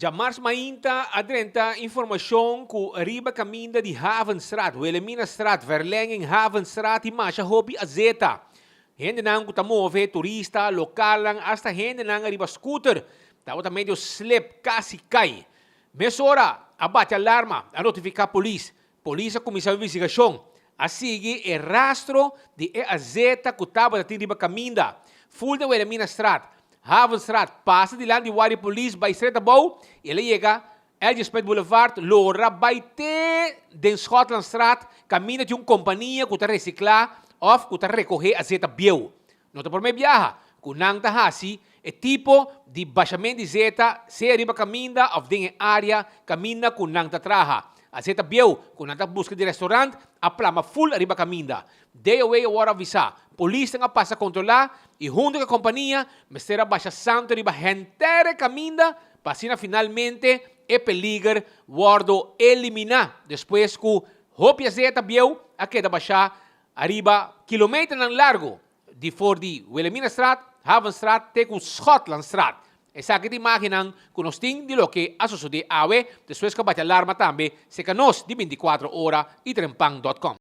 Jamars mainta adrenta informação que arriba caminda de Havenstraat, Wilhelminastraat, verlenging Havenstraat e Masha Hobby Azeta. Gente nang kutamove turista lokal lang hasta gente nang arriba scooter. Tao também medio slip kasi cai. Mesora, abate alarma, a notificar polícia. Polícia começa a investigação. A seguir, o rastro de Azeta que estava na riba caminda. Full de Wilhelminastraat. Havenstraat, passa de lá de Wari Police, by Streta Bow, ele chega, Elgespet Boulevard, Lora, by te den Scotlandstraat, caminha de uma companhia que está reciclar, ou que está recorrer a zeta bieu. Não está por meio viaja, que não está assim, é tipo de baixamento de zeta, se arriba caminha, ou de área, caminha que não está traja. A zeta bieu, que não está busca de restaurante, a plama full arriba caminha. Day away a hora avisar. Polícia nga passa a controlar e junto com a companhia, mestera baixa santo riba gentere caminha, passina finalmente e peligro guardo eliminar. Depois que hopia zeta bieu, a queda baixa arriba quilômetro ng largo de for de Wilhelminastraat, Havenstraat, te ku Scotlandstraat. Esa que te imaginan que nos ting de lo que a suceder awe, después que bate alarma también, se canos de 24 horas y trempang.com.